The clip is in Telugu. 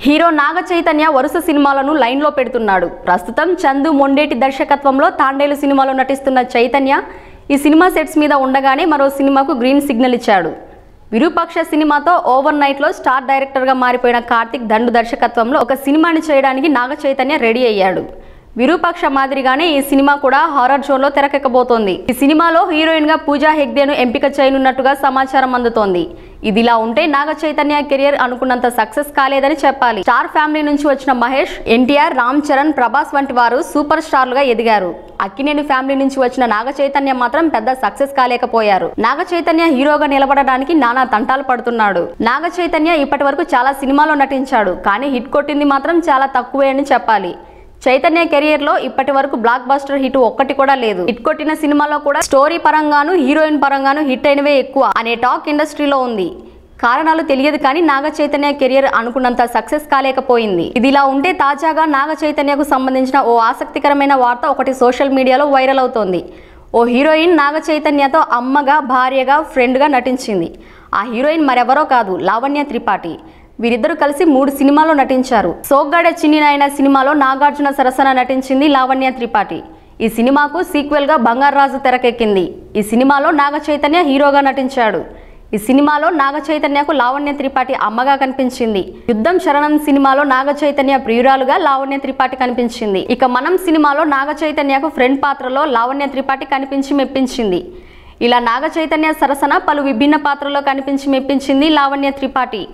హీరో నాగ చైతన్య వరుస సినిమాలను లైన్లో పెడుతున్నాడు. ప్రస్తుతం చందు మొండేటి దర్శకత్వంలో తాండేలు సినిమాలో నటిస్తున్న చైతన్య ఈ సినిమా సెట్స్ మీద ఉండగానే మరో సినిమాకు గ్రీన్ సిగ్నల్ ఇచ్చాడు. విరూపాక్ష సినిమాతో ఓవర్ నైట్ లో స్టార్ డైరెక్టర్ గా మారిపోయిన కార్తిక్ దండు దర్శకత్వంలో ఒక సినిమాని చేయడానికి నాగ చైతన్య రెడీ అయ్యాడు. విరూపాక్ష మాదిరిగానే ఈ సినిమా కూడా హారర్ జోన్ లో తెరకెక్కబోతోంది. ఈ సినిమాలో హీరోయిన్ గా పూజా హెగ్దేను ఎంపిక చేయనున్నట్టుగా సమాచారం అందుతోంది. ఇదిలా ఉంటే నాగ చైతన్య కెరియర్ అనుకున్నంత సక్సెస్ కాలేదని చెప్పాలి. స్టార్ ఫ్యామిలీ నుంచి వచ్చిన మహేష్, ఎన్టీఆర్, రామ్ చరణ్, ప్రభాస్ వంటి వారు సూపర్ స్టార్లుగా ఎదిగారు. అక్కినేని ఫ్యామిలీ నుంచి వచ్చిన నాగ చైతన్య మాత్రం పెద్ద సక్సెస్ కాలేకపోయారు. నాగ చైతన్య హీరోగా నిలబడడానికి నానా తంటాలు పడుతున్నాడు. నాగ చైతన్య ఇప్పటి వరకు చాలా సినిమాలో నటించాడు, కానీ హిట్ కొట్టింది మాత్రం చాలా తక్కువే అని చెప్పాలి. చైతన్య కెరియర్ లో ఇప్పటి వరకు బ్లాక్ బస్టర్ హిట్ ఒక్కటి కూడా లేదు. హిట్ కొట్టిన సినిమాలో కూడా స్టోరీ పరంగాను హీరోయిన్ పరంగాను హిట్ అయినవే ఎక్కువ అనే టాక్ ఇండస్ట్రీలో ఉంది. కారణాలు తెలియదు కానీ నాగ చైతన్య కెరియర్ అనుకున్నంత సక్సెస్ కాలేకపోయింది. ఇదిలా ఉంటే తాజాగా నాగ చైతన్యకు సంబంధించిన ఓ ఆసక్తికరమైన వార్త ఒకటి సోషల్ మీడియాలో వైరల్ అవుతోంది. ఓ హీరోయిన్ నాగ చైతన్యతో అమ్మగా, భార్యగా, ఫ్రెండ్గా నటించింది. ఆ హీరోయిన్ మరెవరో కాదు, లావణ్య త్రిపాఠి. వీరిద్దరూ కలిసి 3 సినిమాల్లో నటించారు. సోగ్గాడే చిన్ని నాయన సినిమాలో నాగార్జున సరసన నటించింది లావణ్య త్రిపాఠి. ఈ సినిమాకు సీక్వెల్ గా బంగారాజు తెరకెక్కింది. ఈ సినిమాలో నాగ చైతన్య హీరోగా నటించాడు. ఈ సినిమాలో నాగ చైతన్యకు లావణ్య త్రిపాఠి అమ్మగా కనిపించింది. యుద్ధం శరణం సినిమాలో నాగ చైతన్య ప్రియురాలుగా లావణ్య త్రిపాఠి కనిపించింది. ఇక మనం సినిమాలో నాగ చైతన్యకు ఫ్రెండ్ పాత్రలో లావణ్య త్రిపాఠి కనిపించి మెప్పించింది. ఇలా నాగ చైతన్య సరసన పలు విభిన్న పాత్రల్లో కనిపించి మెప్పించింది లావణ్య త్రిపాఠి.